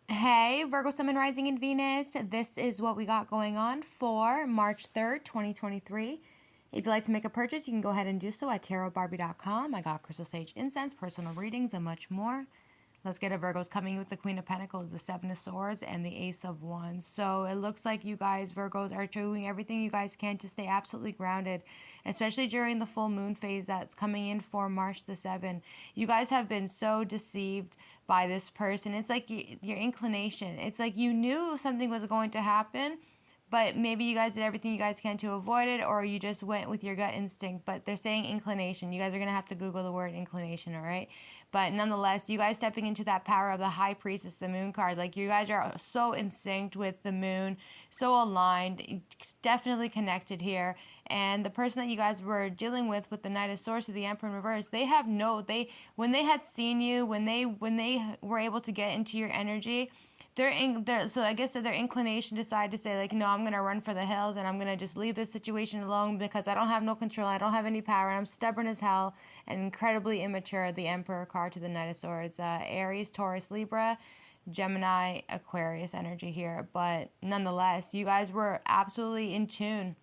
Hey, Virgo Sun, Rising in Venus. This is what we got going on for March 3rd, 2023. If you'd like to make a purchase, you can go ahead and do so at tarotbarbie.com. I got crystal sage incense, personal readings, and much more. Let's get a Virgos coming with the Queen of Pentacles, the Seven of Swords, and the Ace of Wands. So it looks like you guys, Virgos, are doing everything you guys can to stay absolutely grounded, especially during the full moon phase that's coming in for March the 7th. You guys have been so deceived by this person. It's like your inclination. It's like you knew something was going to happen, but maybe you guys did everything you guys can to avoid it, or you just went with your gut instinct. But they're saying inclination. You guys are going to have to Google the word inclination, all right? But nonetheless, you guys stepping into that power of the High Priestess, the Moon card. Like, you guys are so in sync with the Moon, so aligned, definitely connected here. And the person that you guys were dealing with the Knight of Swords, the Emperor in reverse, when they had seen you, when they were able to get into your energy, so I guess that their inclination decided to say, like, no, I'm gonna run for the hills and I'm gonna just leave this situation alone because I don't have no control, I don't have any power, and I'm stubborn as hell and incredibly immature. The Emperor card to the Knight of Swords, Aries, Taurus, Libra, Gemini, Aquarius energy here. But nonetheless, you guys were absolutely in tune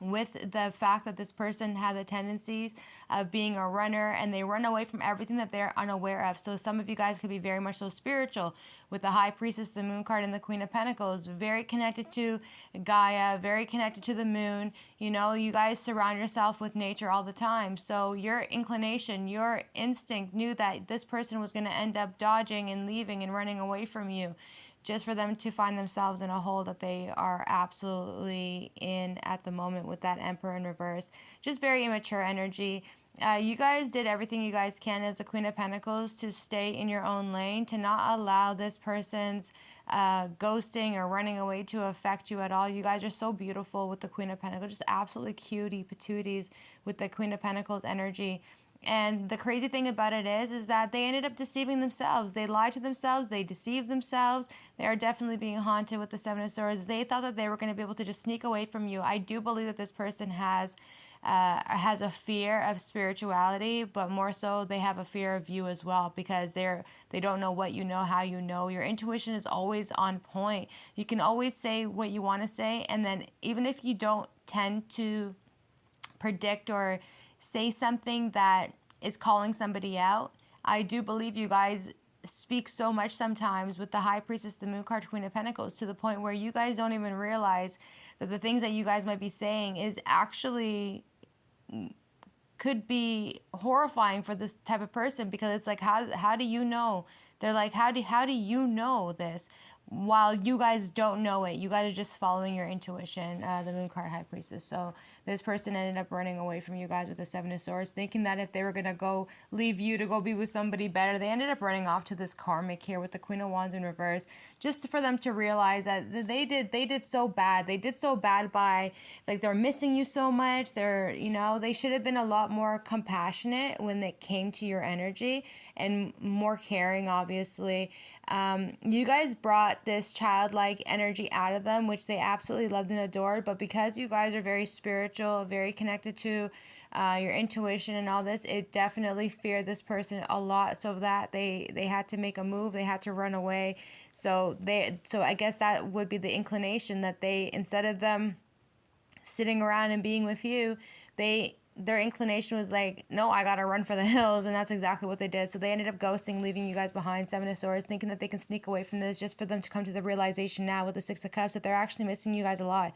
with the fact that this person had the tendencies of being a runner, and they run away from everything that they're unaware of. So some of you guys could be very much so spiritual with the High Priestess, the Moon card, and the Queen of Pentacles, very connected to Gaia, very connected to the moon. You know, you guys surround yourself with nature all the time. So your inclination, your instinct knew that this person was going to end up dodging and leaving and running away from you, just for them to find themselves in a hole that they are absolutely in at the moment with that Emperor in reverse. Just very immature energy. You guys did everything you guys can as the Queen of Pentacles to stay in your own lane, to not allow this person's ghosting or running away to affect you at all. You guys are so beautiful with the Queen of Pentacles, just absolutely cutie patooties with the Queen of Pentacles energy. And the crazy thing about it is that they ended up deceiving themselves. They lied to themselves. They deceived themselves. They are definitely being haunted with the Seven of Swords. They thought that they were going to be able to just sneak away from you. I do believe that this person has a fear of spirituality, but more so they have a fear of you as well, because they don't know what you know, how you know. Your intuition is always on point. You can always say what you want to say, and then even if you don't tend to predict or say something that is calling somebody out, I do believe you guys speak so much sometimes with the High Priestess, the Moon card, Queen of Pentacles, to the point where you guys don't even realize that the things that you guys might be saying is actually could be horrifying for this type of person, because it's like, how do you know? They're like, how do you know this? While you guys don't know it, you guys are just following your intuition, the Moon card, High Priestess. So this person ended up running away from you guys with the Seven of Swords, thinking that if they were going to go leave you to go be with somebody better, they ended up running off to this Karmic here with the Queen of Wands in reverse, just for them to realize that they did so bad. They did so bad by, like, they're missing you so much. They should have been a lot more compassionate when it came to your energy, and more caring, obviously. You guys brought this childlike energy out of them, which they absolutely loved and adored. But because you guys are very spiritual, very connected to your intuition and all this, it definitely feared this person a lot, so that they had to make a move. They had to run away. So I guess that would be the inclination, that they, instead of them sitting around and being with you, their inclination was like, no, I gotta run for the hills. And that's exactly what they did. So they ended up ghosting, leaving you guys behind, Seven of Swords, thinking that they can sneak away from this, just for them to come to the realization now with the Six of Cups that they're actually missing you guys a lot.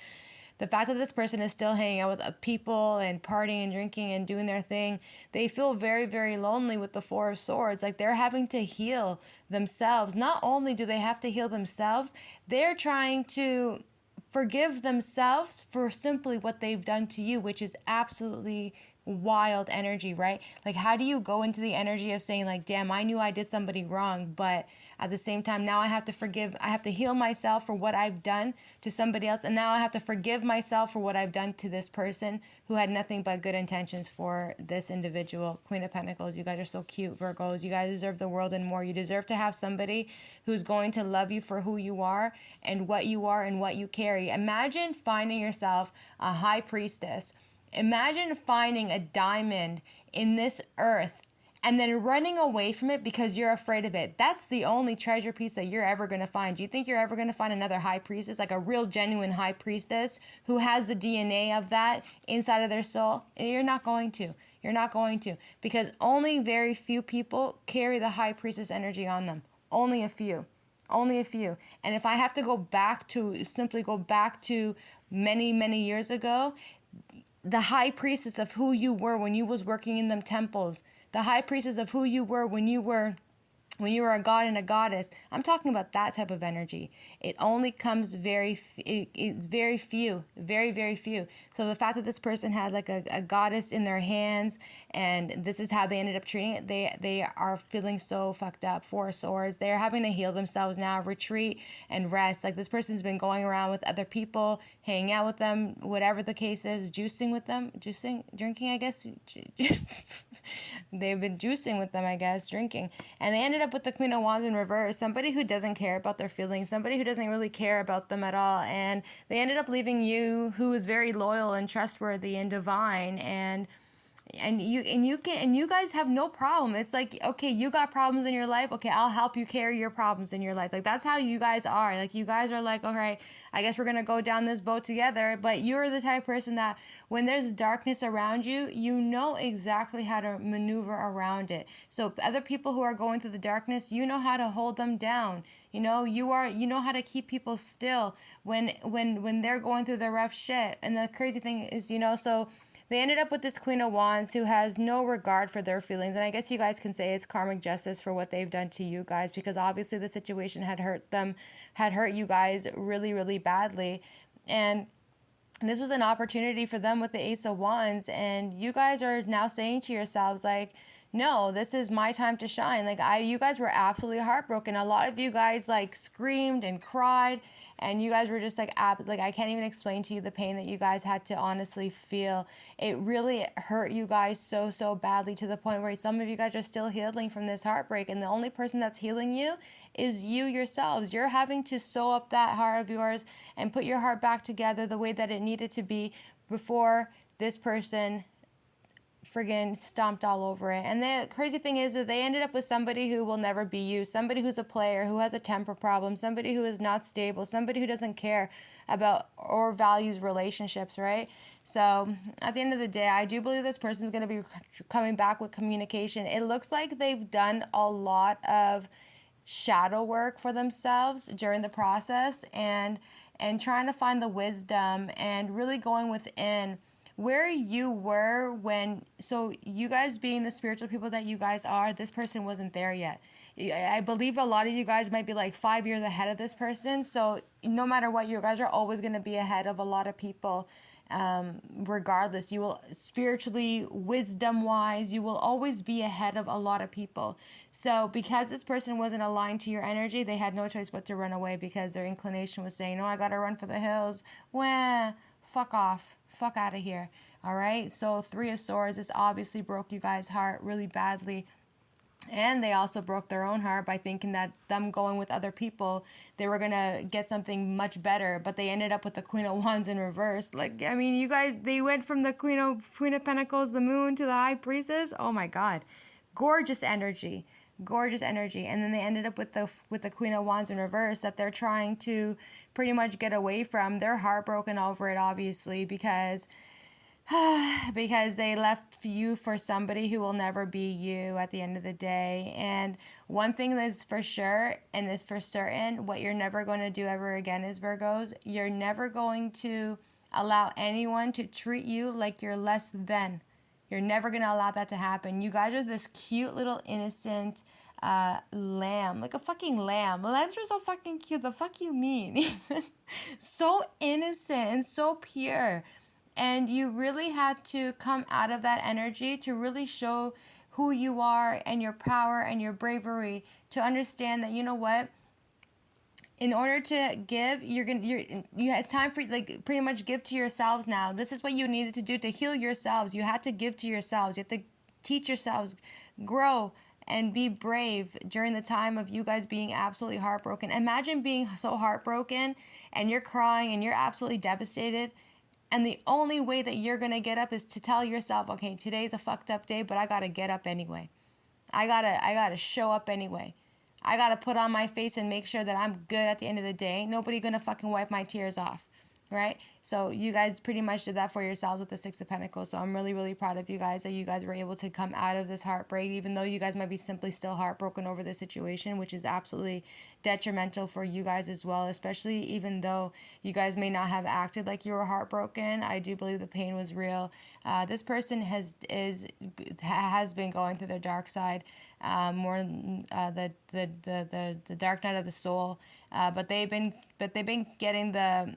The fact that this person is still hanging out with people and partying and drinking and doing their thing, they feel very, very lonely with the Four of Swords. Like, they're having to heal themselves. Not only do they have to heal themselves, they're trying to forgive themselves for simply what they've done to you, which is absolutely wild energy, right? Like, how do you go into the energy of saying, like, damn, I knew I did somebody wrong, but at the same time, now I have to heal myself for what I've done to somebody else, and now I have to forgive myself for what I've done to this person who had nothing but good intentions for this individual. Queen of Pentacles, you guys are so cute, Virgos. You guys deserve the world and more. You deserve to have somebody who's going to love you for who you are and what you carry. Imagine finding yourself a High Priestess. Imagine finding a diamond in this earth and then running away from it because you're afraid of it. That's the only treasure piece that you're ever going to find. Do you think you're ever going to find another high priestess, like a real genuine high priestess who has the DNA of that inside of their soul? You're not going to. You're not going to, because only very few people carry the high priestess energy on them. Only a few. Only a few. And if I have to simply go back to many, many years ago, the high priestess of who you were when you was working in them temples, the high priestess of who you were when you were a god and a goddess. I'm talking about that type of energy. It only comes it's very few, very, very few. So the fact that this person had like a goddess in their hands, and this is how they ended up treating it, they are feeling so fucked up. Four of Swords. They're having to heal themselves now, retreat and rest. Like this person's been going around with other people, hanging out with them, whatever the case is, juicing with them, drinking, I guess. They've been juicing with them, I guess, drinking. And they ended up with the Queen of Wands in reverse, somebody who doesn't care about their feelings, somebody who doesn't really care about them at all. And they ended up leaving you, who is very loyal and trustworthy and divine, and you guys have no problem. It's like, okay, you got problems in your life, okay, I'll help you carry your problems in your life. Like that's how you guys are. Like you guys are like, okay, I guess we're gonna go down this boat together. But you're the type of person that when there's darkness around you, you know exactly how to maneuver around it. So other people who are going through the darkness, you know how to hold them down. You know how to keep people still when they're going through the rough shit. And the crazy thing is, so they ended up with this Queen of Wands who has no regard for their feelings. And I guess you guys can say it's karmic justice for what they've done to you guys, because obviously the situation had hurt you guys really, really badly. And this was an opportunity for them with the Ace of Wands. And you guys are now saying to yourselves, like, no, this is my time to shine. Like you guys were absolutely heartbroken. A lot of you guys like screamed and cried, and you guys were just like I can't even explain to you the pain that you guys had to honestly feel. It really hurt you guys so, so badly, to the point where some of you guys are still healing from this heartbreak. And the only person that's healing you is you yourselves. You're having to sew up that heart of yours and put your heart back together the way that it needed to be before this person friggin' stomped all over it. And the crazy thing is that they ended up with somebody who will never be you, somebody who's a player, who has a temper problem, somebody who is not stable, somebody who doesn't care about or values relationships, right? So at the end of the day, I do believe this person's going to be coming back with communication. It looks like they've done a lot of shadow work for themselves during the process, and trying to find the wisdom and really going within where you were so you guys being the spiritual people that you guys are, this person wasn't there yet. I believe a lot of you guys might be like 5 years ahead of this person. So no matter what, you guys are always going to be ahead of a lot of people. Regardless, you will spiritually, wisdom wise, you will always be ahead of a lot of people. So because this person wasn't aligned to your energy, they had no choice but to run away, because their inclination was saying, no, I gotta run for the hills. Wah, fuck off, fuck out of here. All right, so Three of Swords, this obviously broke you guys' heart really badly. And they also broke their own heart by thinking that them going with other people, they were going to get something much better. But they ended up with the Queen of Wands in reverse. Like, I mean, you guys, they went from the Queen of Pentacles, the Moon, to the High Priestess. Oh, my God. Gorgeous energy. Gorgeous energy. And then they ended up with the Queen of Wands in reverse, that they're trying to pretty much get away from. They're heartbroken over it, obviously, because they left you for somebody who will never be you at the end of the day. And one thing that's for sure, and is for certain, what you're never going to do ever again is, Virgos, you're never going to allow anyone to treat you like you're less than. You're never going to allow that to happen. You guys are this cute little innocent lamb, like a fucking lamb. Lambs are so fucking cute. The fuck you mean? So innocent and so pure. And you really had to come out of that energy to really show who you are and your power and your bravery, to understand that, you know what, in order to give, it's time for, like, pretty much give to yourselves now. This is what you needed to do to heal yourselves. You had to give to yourselves. You had to teach yourselves, grow, and be brave during the time of you guys being absolutely heartbroken. Imagine being so heartbroken and you're crying and you're absolutely devastated. And the only way that you're going to get up is to tell yourself, okay, today's a fucked up day, but I got to get up anyway. I gotta show up anyway. I gotta put on my face and make sure that I'm good at the end of the day. Ain't nobody gonna fucking wipe my tears off, right? So you guys pretty much did that for yourselves with the Six of Pentacles. So I'm really, really proud of you guys that you guys were able to come out of this heartbreak, even though you guys might be simply still heartbroken over this situation, which is absolutely detrimental for you guys as well, especially even though you guys may not have acted like you were heartbroken. I do believe the pain was real. This person has been going through their dark side, more the dark night of the soul, but they've been getting the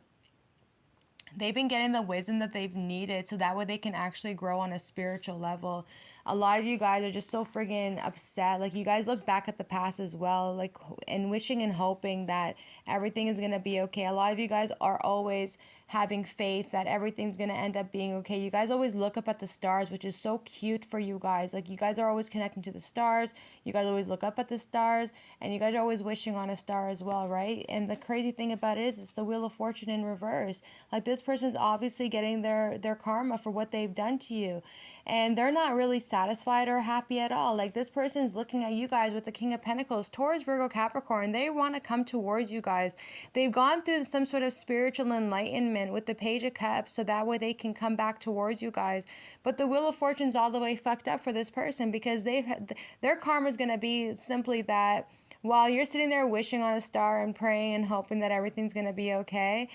wisdom that they've needed so that way they can actually grow on a spiritual level. A lot of you guys are just so friggin' upset. Like, you guys look back at the past as well, like, and wishing and hoping that everything is going to be okay. A lot of you guys are always having faith that everything's going to end up being okay. You guys always look up at the stars, which is so cute for you guys. Like, you guys are always connecting to the stars. You guys always look up at the stars, and you guys are always wishing on a star as well, right? And the crazy thing about it is it's the Wheel of Fortune in reverse. Like, this person's obviously getting their karma for what they've done to you. And they're not really satisfied or happy at all. Like, this person's looking at you guys with the King of Pentacles, Taurus, Virgo, Capricorn. They want to come towards you guys. They've gone through some sort of spiritual enlightenment with the Page of Cups, so that way they can come back towards you guys. But the Wheel of Fortune's all the way fucked up for this person, because their karma is going to be simply that while you're sitting there wishing on a star and praying and hoping that everything's going to be okay,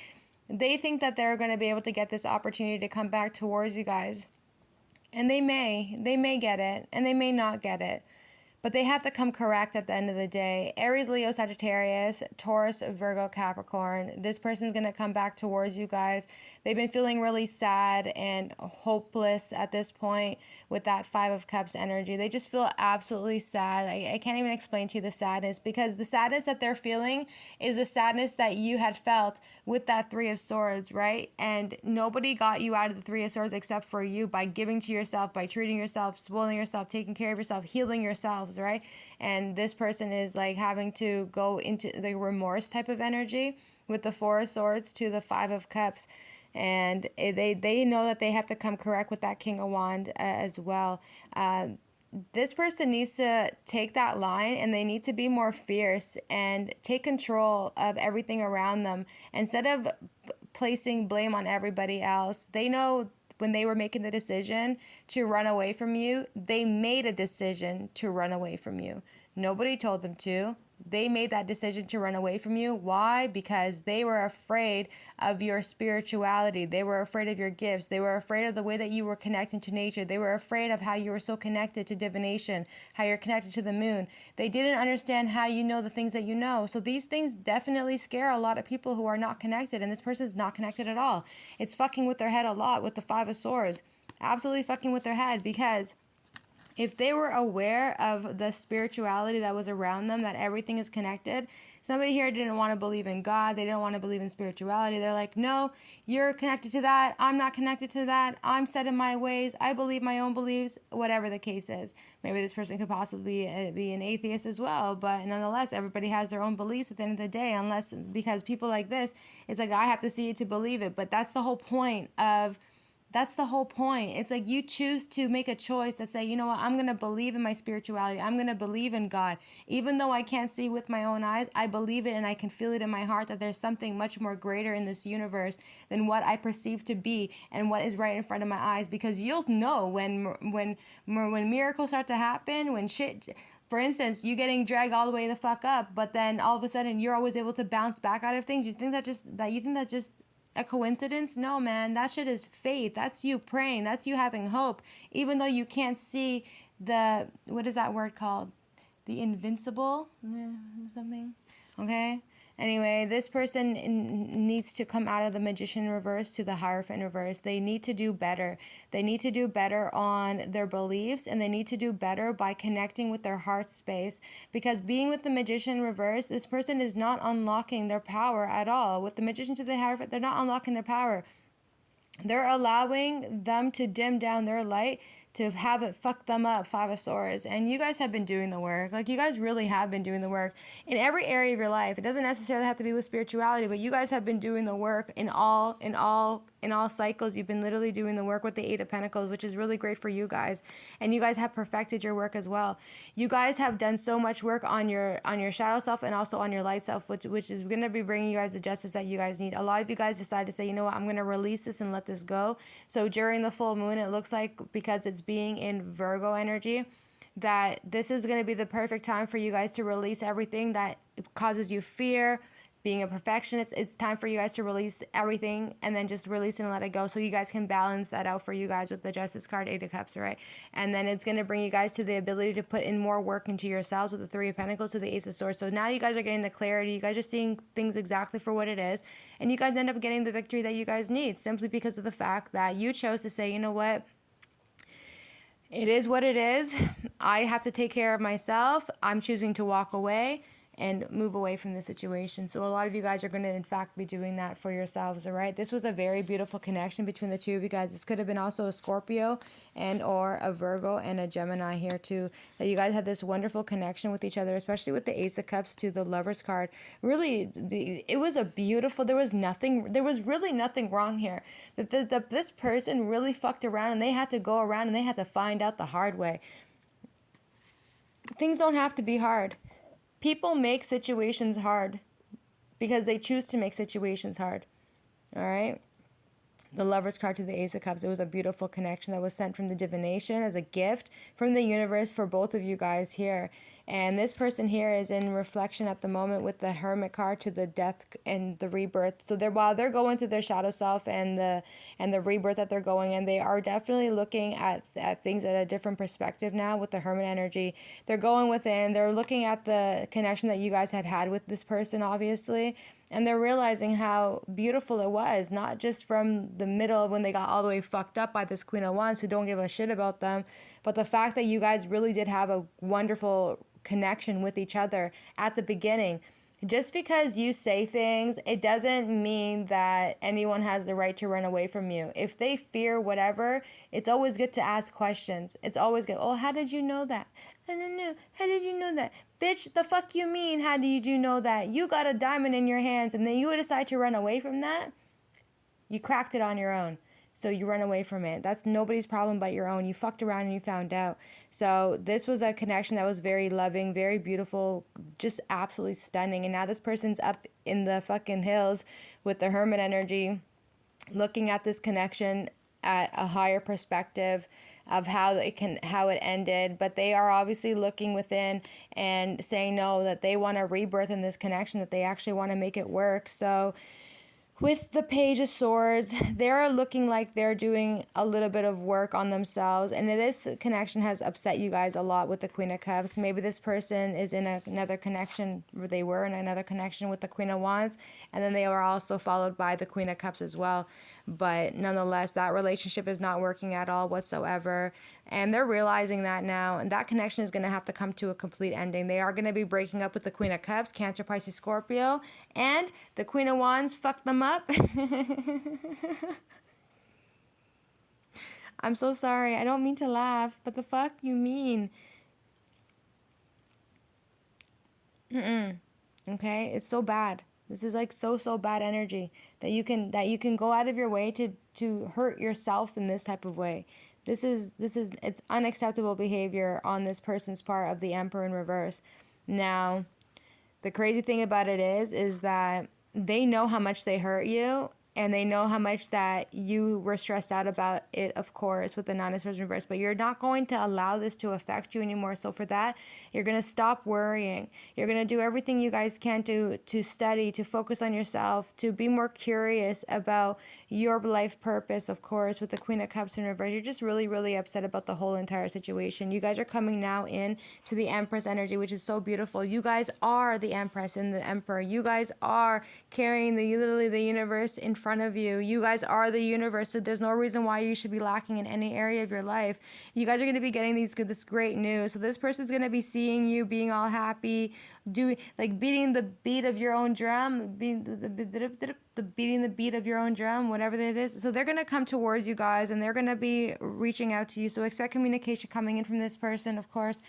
they think that they're going to be able to get this opportunity to come back towards you guys. And they may get it, and they may not get it. But they have to come correct at the end of the day. Aries, Leo, Sagittarius, Taurus, Virgo, Capricorn. This person's going to come back towards you guys. They've been feeling really sad and hopeless at this point with that Five of Cups energy. They just feel absolutely sad. I can't even explain to you the sadness, because the sadness that they're feeling is the sadness that you had felt with that Three of Swords, right? And nobody got you out of the Three of Swords except for you, by giving to yourself, by treating yourself, spoiling yourself, taking care of yourself, healing yourselves, right? And this person is like having to go into the remorse type of energy with the Four of Swords to the Five of Cups. And they know that they have to come correct with that King of Wands as well. This person needs to take that line, and they need to be more fierce and take control of everything around them. Instead of placing blame on everybody else, they know when they were making the decision to run away from you, they made a decision to run away from you. Nobody told them to. They made that decision to run away from you. Why? Because they were afraid of your spirituality. They were afraid of your gifts. They were afraid of the way that you were connecting to nature. They were afraid of how you were so connected to divination, how you're connected to the moon. They didn't understand how you know the things that you know. So these things definitely scare a lot of people who are not connected, and this person's not connected at all. It's fucking with their head a lot with the Five of Swords. Absolutely fucking with their head, because if they were aware of the spirituality that was around them, that everything is connected. Somebody here didn't want to believe in God. They didn't want to believe in spirituality. They're like, no, you're connected to that. I'm not connected to that. I'm set in my ways. I believe my own beliefs, whatever the case is. Maybe this person could possibly be an atheist as well. But nonetheless, everybody has their own beliefs at the end of the day, because people like this, it's like, I have to see it to believe it. But that's the whole point of That's the whole point. It's like you choose to make a choice that say, you know what, I'm going to believe in my spirituality. I'm going to believe in God. Even though I can't see with my own eyes, I believe it and I can feel it in my heart that there's something much more greater in this universe than what I perceive to be and what is right in front of my eyes. Because you'll know when miracles start to happen, when shit... For instance, you getting dragged all the way the fuck up, but then all of a sudden you're always able to bounce back out of things. You think that just a coincidence? No, man, that shit is faith. That's you praying. That's you having hope. Even though you can't see the, what is that word called? The invincible? Something? Okay? Anyway, this person needs to come out of the Magician reverse to the Hierophant reverse. They need to do better. They need to do better on their beliefs, and they need to do better by connecting with their heart space. Because being with the Magician reverse, this person is not unlocking their power at all. With the Magician to the Hierophant, they're not unlocking their power. They're allowing them to dim down their light to have it fuck them up, Five of Swords. And you guys have been doing the work. Like, you guys really have been doing the work in every area of your life. It doesn't necessarily have to be with spirituality, but you guys have been doing the work in all in all cycles, you've been literally doing the work with the Eight of Pentacles, which is really great for you guys. And you guys have perfected your work as well. You guys have done so much work on your shadow self and also on your light self, which is going to be bringing you guys the justice that you guys need. A lot of you guys decide to say, you know what, I'm going to release this and let this go. So during the full moon, it looks like, because it's being in Virgo energy, that this is going to be the perfect time for you guys to release everything that causes you fear. Being a perfectionist, it's time for you guys to release everything and then just release it and let it go, so you guys can balance that out for you guys with the Justice card, Eight of Cups, right? And then it's going to bring you guys to the ability to put in more work into yourselves with the Three of Pentacles to the Ace of Swords. So now you guys are getting the clarity. You guys are seeing things exactly for what it is. And you guys end up getting the victory that you guys need, simply because of the fact that you chose to say, you know what? It is what it is. I have to take care of myself. I'm choosing to walk away and move away from the situation. So a lot of you guys are going to, in fact, be doing that for yourselves, all right? This was a very beautiful connection between the two of you guys. This could have been also a Scorpio and or a Virgo and a Gemini here too, that you guys had this wonderful connection with each other, especially with the Ace of Cups to the Lover's card. Really, it was a beautiful, there was really nothing wrong here. This person really fucked around, and they had to go around and they had to find out the hard way. Things don't have to be hard. People make situations hard because they choose to make situations hard. All right? The Lover's card to the Ace of Cups. It was a beautiful connection that was sent from the divination as a gift from the universe for both of you guys here. And this person here is in reflection at the moment with the Hermit card to the death and the rebirth. So while they're going through their shadow self and the rebirth that they're going in, they are definitely looking at things at a different perspective now with the Hermit energy. They're going within. They're looking at the connection that you guys had with this person, obviously. And they're realizing how beautiful it was, not just from the middle when they got all the way fucked up by this Queen of Wands who don't give a shit about them, but the fact that you guys really did have a wonderful connection with each other at the beginning. Just because you say things, it doesn't mean that anyone has the right to run away from you. If they fear whatever, it's always good to ask questions. It's always good. Oh, how did you know that? I don't know. How did you know that? Bitch, the fuck you mean? How did you know that? You got a diamond in your hands and then you decide to run away from that? You cracked it on your own. So you run away from it. That's nobody's problem but your own. You fucked around and you found out. So this was a connection that was very loving, very beautiful, just absolutely stunning. And now this person's up in the fucking hills with the Hermit energy, looking at this connection at a higher perspective of how it ended. But they are obviously looking within and saying no, that they want a rebirth in this connection, that they actually want to make it work. So with the Page of Swords, they're looking like they're doing a little bit of work on themselves. And this connection has upset you guys a lot with the Queen of Cups. Maybe this person is in another connection, or they were in another connection with the Queen of Wands. And then they were also followed by the Queen of Cups as well. But nonetheless, that relationship is not working at all whatsoever. And they're realizing that now. And that connection is going to have to come to a complete ending. They are going to be breaking up with the Queen of Cups, Cancer, Pisces, Scorpio. And the Queen of Wands fucked them up. I'm so sorry. I don't mean to laugh. But the fuck you mean? Okay? It's so bad. This is like so bad energy that you can go out of your way to hurt yourself in this type of way. It's unacceptable behavior on this person's part of the Emperor in reverse. Now, the crazy thing about it is that they know how much they hurt you, and they know how much that you were stressed out about it, of course, with the Nine of Swords in reverse. But you're not going to allow this to affect you anymore. So for that, you're going to stop worrying. You're going to do everything you guys can to study, to focus on yourself, to be more curious about your life purpose, of course, with the Queen of Cups in reverse. You're just really upset about the whole entire situation. You guys are coming now in to the Empress energy, which is so beautiful. You guys are the Empress and the Emperor. You guys are carrying literally the universe in front of you. You guys are the universe, so there's no reason why you should be lacking in any area of your life. You guys are going to be getting this great news. So this person's going to be seeing you being all happy, beating the beat of your own drum, beating the beat of your own drum, whatever that is. So they're going to come towards you guys, and they're going to be reaching out to you. So expect communication coming in from this person, of course.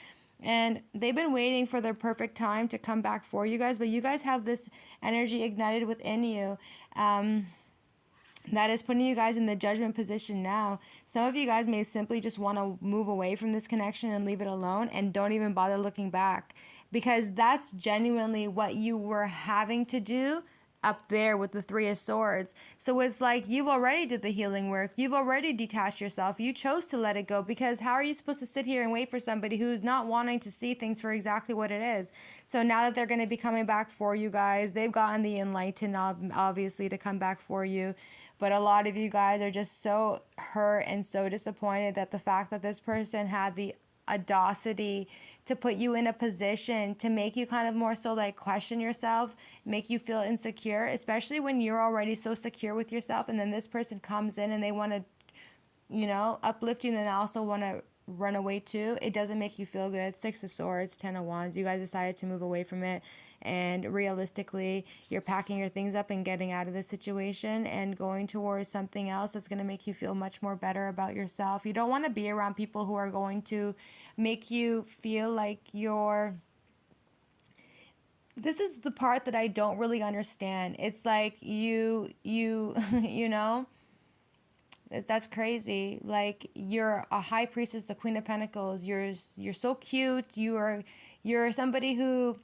And they've been waiting for their perfect time to come back for you guys, but you guys have this energy ignited within you. that is putting you guys in the judgment position now. Some of you guys may simply just want to move away from this connection and leave it alone and don't even bother looking back, because that's genuinely what you were having to do up there with the Three of Swords. So it's like you've already did the healing work. You've already detached yourself. You chose to let it go, because how are you supposed to sit here and wait for somebody who's not wanting to see things for exactly what it is? So now that they're going to be coming back for you guys, they've gotten the enlightened, obviously, to come back for you. But a lot of you guys are just so hurt and so disappointed that the fact that this person had the audacity to put you in a position to make you kind of more so like question yourself, make you feel insecure, especially when you're already so secure with yourself, and then this person comes in and they want to, you know, uplift you, and then also want to run away too. It doesn't make you feel good. Six of Swords, Ten of Wands. You guys decided to move away from it, and realistically, you're packing your things up and getting out of this situation and going towards something else that's going to make you feel much more better about yourself. You don't want to be around people who are going to make you feel like you're... This is the part that I don't really understand. It's like you know, that's crazy. Like, you're a high priestess, the Queen of Pentacles. You're so cute. You're somebody who,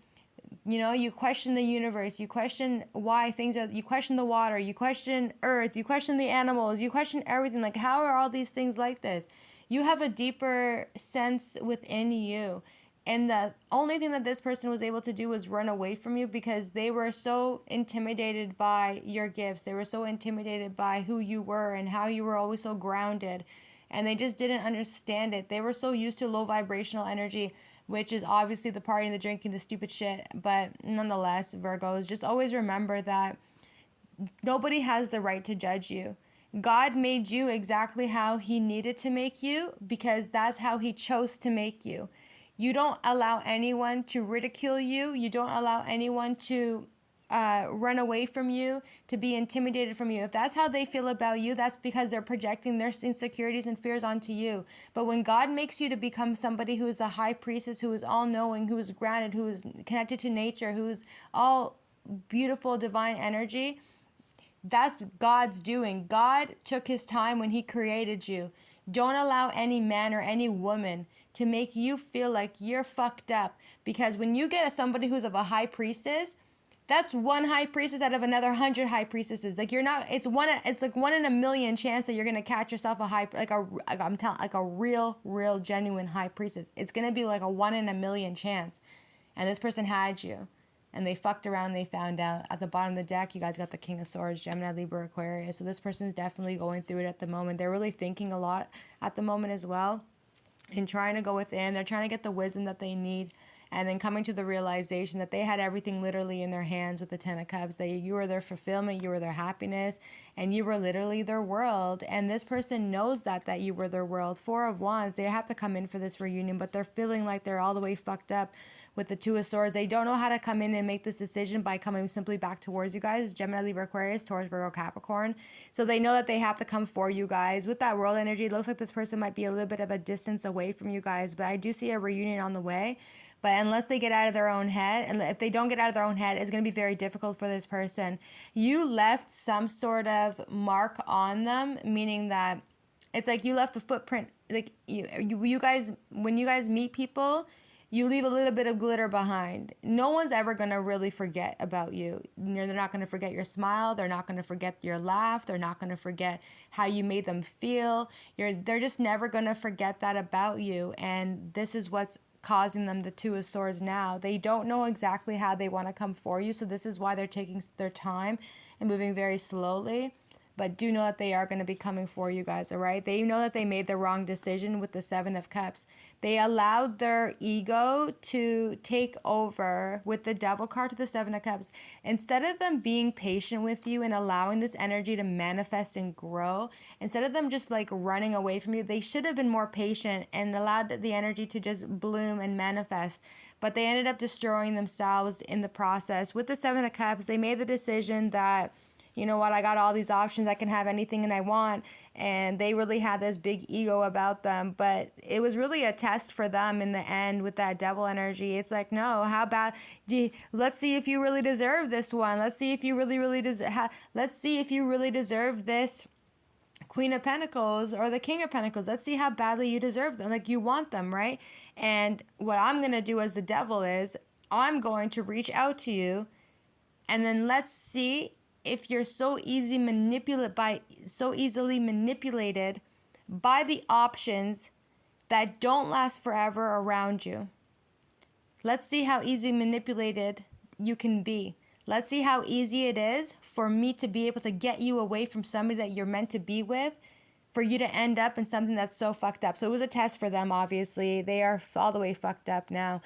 you know, you question the universe. You question why things are. You question the water. You question earth. You question the animals. You question everything. Like, how are all these things like this? You have a deeper sense within you. And the only thing that this person was able to do was run away from you, because they were so intimidated by your gifts. They were so intimidated by who you were and how you were always so grounded. And they just didn't understand it. They were so used to low vibrational energy, which is obviously the partying, the drinking, the stupid shit. But nonetheless, Virgos, just always remember that nobody has the right to judge you. God made you exactly how he needed to make you, because that's how he chose to make you. You don't allow anyone to ridicule you. You don't allow anyone to run away from you, to be intimidated from you. If that's how they feel about you, that's because they're projecting their insecurities and fears onto you. But when God makes you to become somebody who is the high priestess, who is all-knowing, who is grounded, who is connected to nature, who is all beautiful divine energy, that's God's doing. God took his time when he created you. Don't allow any man or any woman to make you feel like you're fucked up. Because when you get somebody who's of a high priestess, that's one high priestess out of another 100 high priestesses. Like, you're not, it's like 1 in a million chance that you're going to catch yourself a real genuine high priestess. It's going to be like a 1 in a million chance. And this person had you. And they fucked around and they found out. At the bottom of the deck, you guys got the King of Swords, Gemini, Libra, Aquarius. So this person's definitely going through it at the moment. They're really thinking a lot at the moment as well, and trying to go within. They're trying to get the wisdom that they need, and then coming to the realization that they had everything literally in their hands with the Ten of Cups. You were their fulfillment, you were their happiness, and you were literally their world. And this person knows that you were their world. Four of Wands, they have to come in for this reunion, but they're feeling like they're all the way fucked up with the Two of Swords. They don't know how to come in and make this decision by coming simply back towards you guys. Gemini, Libra, Aquarius, Taurus, Virgo, Capricorn. So they know that they have to come for you guys. With that world energy, it looks like this person might be a little bit of a distance away from you guys, but I do see a reunion on the way. But unless they get out of their own head, and if they don't get out of their own head, it's going to be very difficult for this person. You left some sort of mark on them, meaning that it's like you left a footprint. Like you guys, when you guys meet people, you leave a little bit of glitter behind. No one's ever going to really forget about you. They're not going to forget your smile. They're not going to forget your laugh. They're not going to forget how you made them feel. They're just never going to forget that about you. And this is what's causing them the Two of Swords now. They don't know exactly how they want to come for you. So this is why they're taking their time and moving very slowly. But do know that they are going to be coming for you guys, all right? They know that they made the wrong decision with the Seven of Cups. They allowed their ego to take over with the Devil card to the Seven of Cups. Instead of them being patient with you and allowing this energy to manifest and grow, instead of them just like running away from you, they should have been more patient and allowed the energy to just bloom and manifest. But they ended up destroying themselves in the process. With the Seven of Cups, they made the decision that you know what, I got all these options, I can have anything and I want. And they really had this big ego about them, but it was really a test for them in the end with that devil energy. It's like, no, how bad let's see if you really deserve this one. Let's see if you really let's see if you really deserve this Queen of Pentacles or the King of Pentacles. Let's see how badly you deserve them, like you want them, right? And what I'm going to do as the devil is I'm going to reach out to you, and then let's see if you're so easily manipulated by the options that don't last forever around you. Let's see how easily manipulated you can be. Let's see how easy it is for me to be able to get you away from somebody that you're meant to be with, for you to end up in something that's so fucked up. So it was a test for them, obviously. They are all the way fucked up now.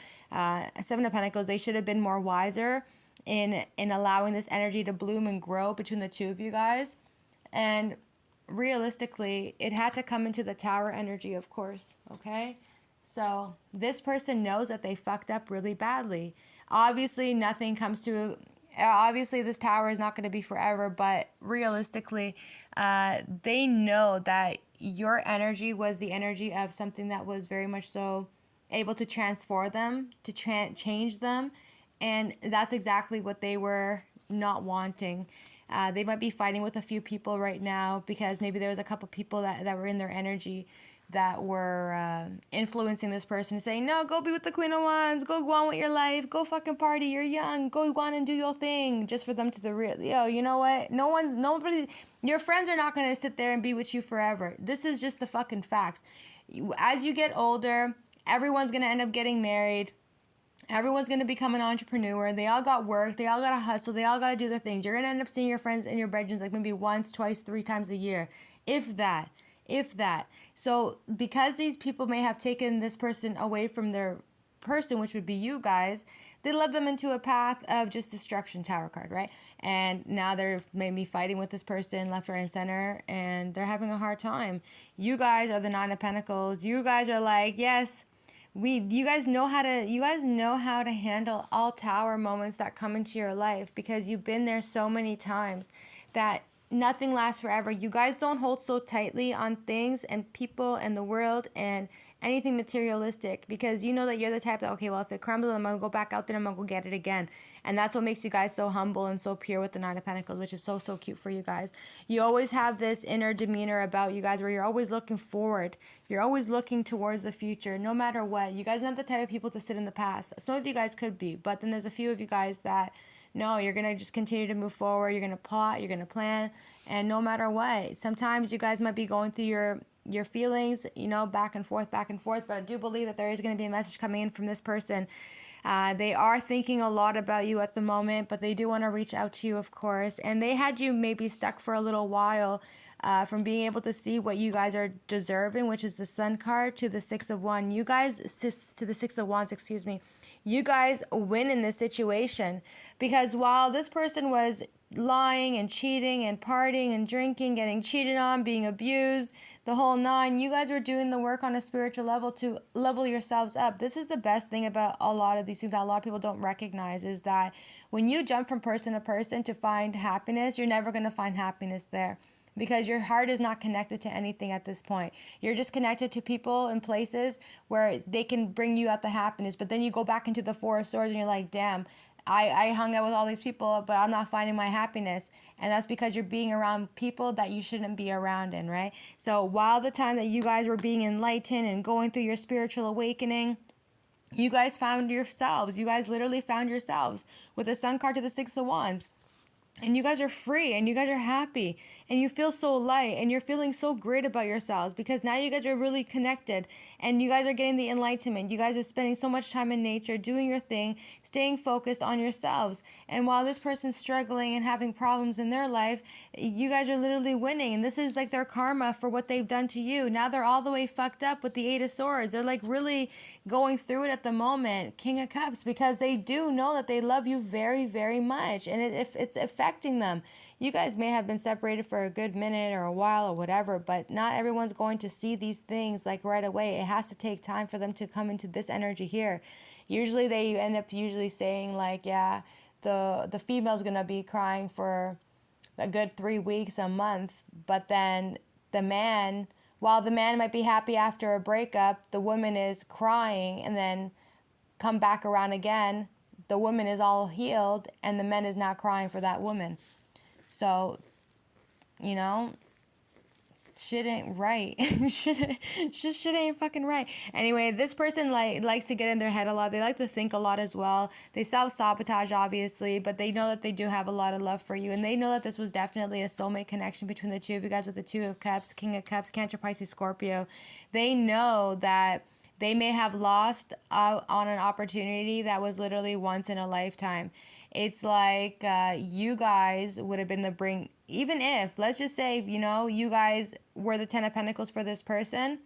Seven of Pentacles, they should have been more wiser in allowing this energy to bloom and grow between the two of you guys. And realistically, it had to come into the Tower energy, of course, okay? So this person knows that they fucked up really badly. Obviously, obviously this Tower is not going to be forever, but realistically, they know that your energy was the energy of something that was very much so able to transform them, to change them, and that's exactly what they were not wanting. They might be fighting with a few people right now because maybe there was a couple people that were in their energy that were influencing this person to say, no, go be with the Queen of Wands, go on with your life, go fucking party, you're young, go on and do your thing, just for them to you know what, nobody, your friends are not going to sit there and be with you forever. This is just the fucking facts. As you get older, everyone's going to end up getting married. Everyone's going to become an entrepreneur. They all got work. They all got to hustle. They all got to do their things. You're going to end up seeing your friends in your bedrooms like maybe once, twice, 3 times a year. If that. So because these people may have taken this person away from their person, which would be you guys, they led them into a path of just destruction, Tower card, right? And now they're maybe fighting with this person left, right, and center, and they're having a hard time. You guys are the Nine of Pentacles. You guys are like, yes, you guys know how to handle all Tower moments that come into your life because you've been there so many times that nothing lasts forever. You guys don't hold so tightly on things and people and the world and anything materialistic because you know that you're the type that, okay, well, if it crumbles, I'm going to go back out there and I'm going to go get it again. And that's what makes you guys so humble and so pure with the Nine of Pentacles, which is so, so cute for you guys. You always have this inner demeanor about you guys where you're always looking forward. You're always looking towards the future, no matter what. You guys are not the type of people to sit in the past. Some of you guys could be, but then there's a few of you guys that, no, you're going to just continue to move forward. You're going to plot. You're going to plan. And no matter what, sometimes you guys might be going through your feelings, back and forth. But I do believe that there is going to be a message coming in from this person. They are thinking a lot about you at the moment, but they do want to reach out to you, of course. And they had you maybe stuck for a little while from being able to see what you guys are deserving, which is the Sun card to the Six of Wands. To the Six of Wands, excuse me. You guys win in this situation because while this person was lying and cheating and partying and drinking, getting cheated on, being abused, the whole nine, you guys were doing the work on a spiritual level to level yourselves up. This is the best thing about a lot of these things that a lot of people don't recognize is that when you jump from person to person to find happiness, you're never going to find happiness there. Because your heart is not connected to anything at this point. You're just connected to people and places where they can bring you out the happiness. But then you go back into the Four of Swords and you're like, damn, I hung out with all these people, but I'm not finding my happiness. And that's because you're being around people that you shouldn't be around in, right? So while the time that you guys were being enlightened and going through your spiritual awakening, you guys found yourselves. You guys literally found yourselves with the Sun card to the Six of Wands. And you guys are free and you guys are happy and you feel so light and you're feeling so great about yourselves because now you guys are really connected and you guys are getting the enlightenment. You guys are spending so much time in nature, doing your thing, staying focused on yourselves. And while this person's struggling and having problems in their life, you guys are literally winning. And this is like their karma for what they've done to you. Now they're all the way fucked up with the Eight of Swords. They're like really going through it at the moment, King of Cups, because they do know that they love you very, very much. And it's affecting them. You guys may have been separated for a good minute or a while or whatever, but not everyone's going to see these things like right away. It has to take time for them to come into this energy here. Usually they end up saying like, yeah, the female's gonna be crying for a good 3 weeks, a month. But then the man, while the man might be happy after a breakup, the woman is crying, and then come back around again, the woman is all healed and the man is not crying for that woman. So, you know, shit ain't right. Shit ain't fucking right. Anyway, this person likes to get in their head a lot. They like to think a lot as well. They self-sabotage, obviously, but they know that they do have a lot of love for you, and they know that this was definitely a soulmate connection between the two of you guys with the Two of Cups, King of Cups, Cancer, Pisces, Scorpio. They know that they may have lost out on an opportunity that was literally once in a lifetime. It's like you guys would have been the bring, even if, let's just say, you know, you guys were the Ten of Pentacles for this person,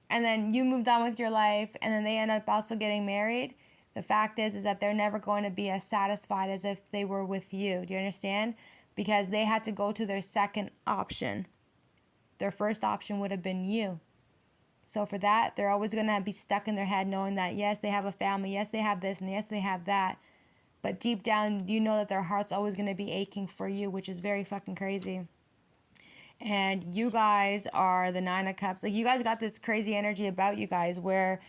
and then you moved on with your life, and then they end up also getting married. The fact is that they're never going to be as satisfied as if they were with you. Do you understand? Because they had to go to their second option. Their first option would have been you. So for that, they're always going to be stuck in their head knowing that, yes, they have a family, yes, they have this, and yes, they have that. But deep down, you know that their heart's always going to be aching for you, which is very fucking crazy. And you guys are the Nine of Cups. Like, you guys got this crazy energy about you guys where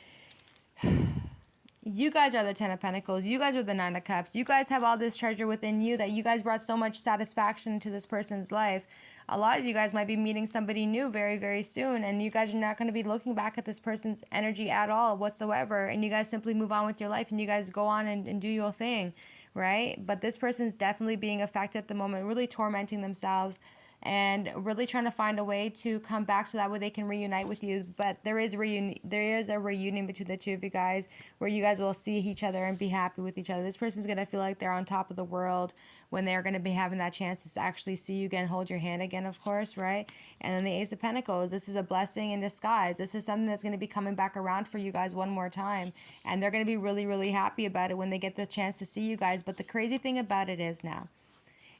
you guys are the Ten of Pentacles. You guys are the Nine of Cups. You guys have all this treasure within you that you guys brought so much satisfaction to this person's life. A lot of you guys might be meeting somebody new very, very soon, and you guys are not going to be looking back at this person's energy at all whatsoever, and you guys simply move on with your life, and you guys go on and do your thing, right? But this person's definitely being affected at the moment, really tormenting themselves, and really trying to find a way to come back so that way they can reunite with you. But there is a reunion between the two of you guys where you guys will see each other and be happy with each other. This person's going to feel like they're on top of the world when they're going to be having that chance to actually see you again, hold your hand again, of course, right? And then the Ace of Pentacles, this is a blessing in disguise. This is something that's going to be coming back around for you guys one more time. And they're going to be really, really happy about it when they get the chance to see you guys. But the crazy thing about it is now,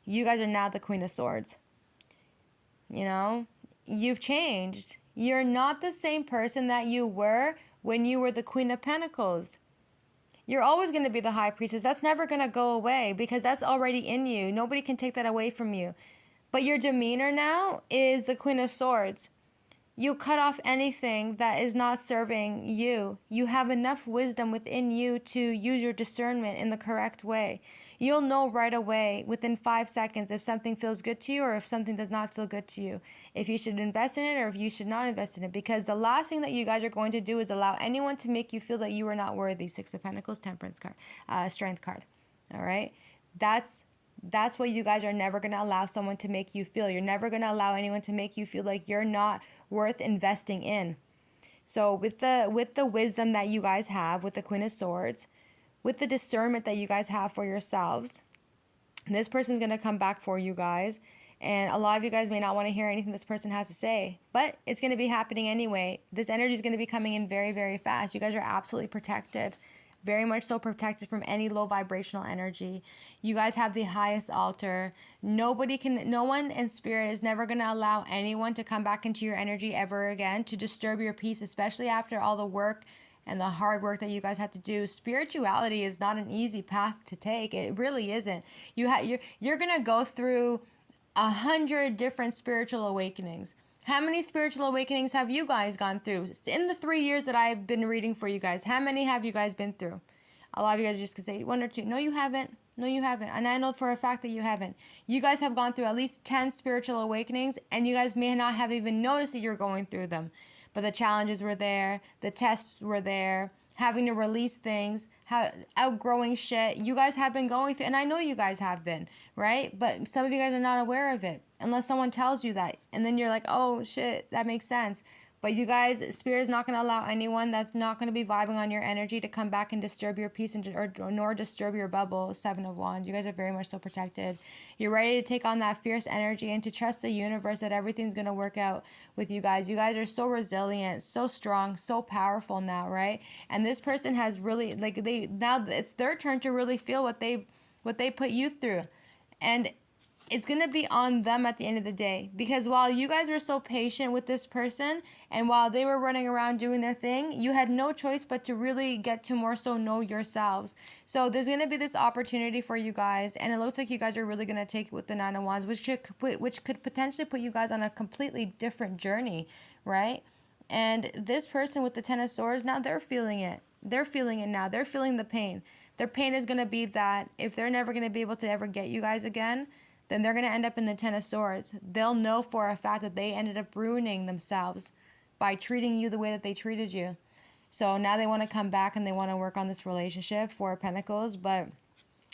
you guys are now the Queen of Swords. You know, you've changed. You're not the same person that you were when you were the Queen of Pentacles. You're always going to be the High Priestess. That's never going to go away because that's already in you. Nobody can take that away from you. But your demeanor now is the Queen of Swords. You cut off anything that is not serving you. You have enough wisdom within you to use your discernment in the correct way. You'll know right away within 5 seconds if something feels good to you or if something does not feel good to you. If you should invest in it or if you should not invest in it. Because the last thing that you guys are going to do is allow anyone to make you feel that you are not worthy. Six of Pentacles, Temperance card, Strength card. All right? That's what you guys are never going to allow someone to make you feel. You're never going to allow anyone to make you feel like you're not worth investing in. So with the wisdom that you guys have with the Queen of Swords, with the discernment that you guys have for yourselves, this person's going to come back for you guys. And a lot of you guys may not want to hear anything this person has to say, but it's going to be happening anyway. This energy is going to be coming in very, very fast. You guys are absolutely protected. Very much so protected from any low vibrational energy. You guys have the highest altar. No one in spirit is never going to allow anyone to come back into your energy ever again to disturb your peace, especially after all the work and the hard work that you guys had to do. Spirituality is not an easy path to take. It really isn't. You're going to go through 100 different spiritual awakenings. How many spiritual awakenings have you guys gone through? In the 3 years that I've been reading for you guys, how many have you guys been through? A lot of you guys just could say 1 or 2. No, you haven't. No, you haven't. And I know for a fact that you haven't. You guys have gone through at least 10 spiritual awakenings, and you guys may not have even noticed that you're going through them. But the challenges were there. The tests were there. Having to release things, outgrowing shit. You guys have been going through, and I know you guys have been, right? But some of you guys are not aware of it unless someone tells you that. And then you're like, oh, shit, that makes sense. But you guys, Spirit is not going to allow anyone that's not going to be vibing on your energy to come back and disturb your peace nor disturb your bubble. Seven of Wands. You guys are very much so protected. You're ready to take on that fierce energy and to trust the universe that everything's going to work out with you guys. You guys are so resilient, so strong, so powerful now, right? And this person has really, now it's their turn to really feel what they put you through. And it's going to be on them at the end of the day, because while you guys were so patient with this person and while they were running around doing their thing, you had no choice but to really get to more so know yourselves. So there's going to be this opportunity for you guys, and it looks like you guys are really going to take it with the Nine of Wands, which could potentially put you guys on a completely different journey, right? And this person with the Ten of Swords, now they're feeling it. They're feeling it now. They're feeling the pain. Their pain is going to be that if they're never going to be able to ever get you guys again, then they're going to end up in the Ten of Swords. They'll know for a fact that they ended up ruining themselves by treating you the way that they treated you. So now they want to come back and they want to work on this relationship, Four of Pentacles, but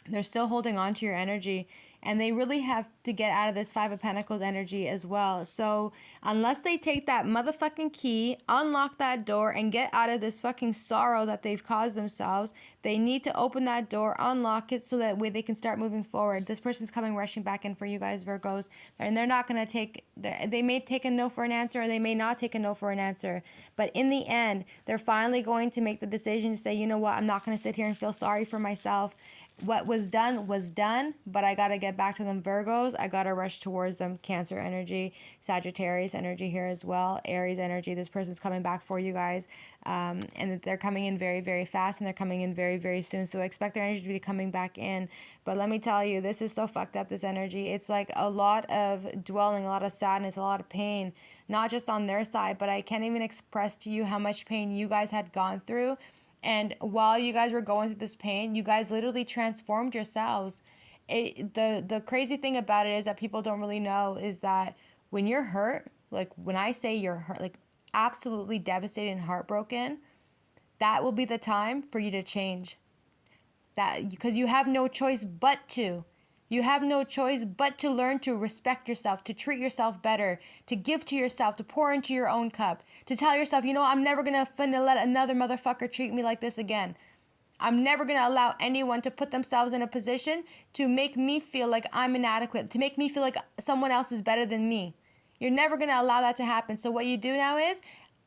they're still holding on to your energy, and they really have to get out of this Five of Pentacles energy as well. So unless they take that motherfucking key, unlock that door, and get out of this fucking sorrow that they've caused themselves, they need to open that door, unlock it, so that way they can start moving forward. This person's coming rushing back in for you guys, Virgos, and they're not going to take, they may take a no for an answer, or they may not take a no for an answer, but in the end, they're finally going to make the decision to say, you know what, I'm not going to sit here and feel sorry for myself. What was done, but I got to get back to them, Virgos. I got to rush towards them, Cancer energy, Sagittarius energy here as well, Aries energy. This person's coming back for you guys, and they're coming in very, very fast, and they're coming in very, very soon. So expect their energy to be coming back in. But let me tell you, this is so fucked up, this energy. It's like a lot of dwelling, a lot of sadness, a lot of pain, not just on their side, but I can't even express to you how much pain you guys had gone through. And while you guys were going through this pain, you guys literally transformed yourselves. The crazy thing about it is that people don't really know is that when you're hurt, like when I say you're hurt, like absolutely devastated and heartbroken, that will be the time for you to change. That because you have no choice but to. You have no choice but to learn to respect yourself, to treat yourself better, to give to yourself, to pour into your own cup, to tell yourself, you know, I'm never going to let another motherfucker treat me like this again. I'm never going to allow anyone to put themselves in a position to make me feel like I'm inadequate, to make me feel like someone else is better than me. You're never going to allow that to happen. So what you do now is,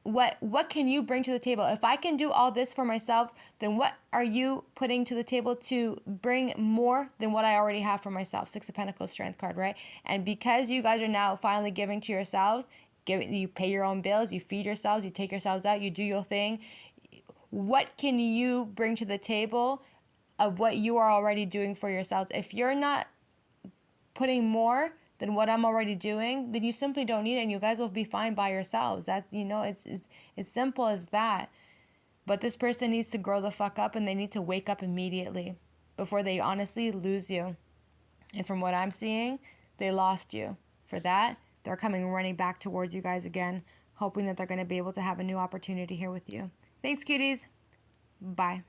what can you bring to the table? If I can do all this for myself, then what are you putting to the table to bring more than what I already have for myself? Six of Pentacles, Strength card, right? And because you guys are now finally giving to yourselves, you pay your own bills, you feed yourselves, you take yourselves out, you do your thing. What can you bring to the table of what you are already doing for yourselves? If you're not putting more than what I'm already doing, then you simply don't need it, and you guys will be fine by yourselves. That, you know, it's simple as that. But this person needs to grow the fuck up, and they need to wake up immediately before they honestly lose you. And from what I'm seeing, they lost you. For that, they're coming running back towards you guys again, hoping that they're going to be able to have a new opportunity here with you. Thanks, cuties. Bye.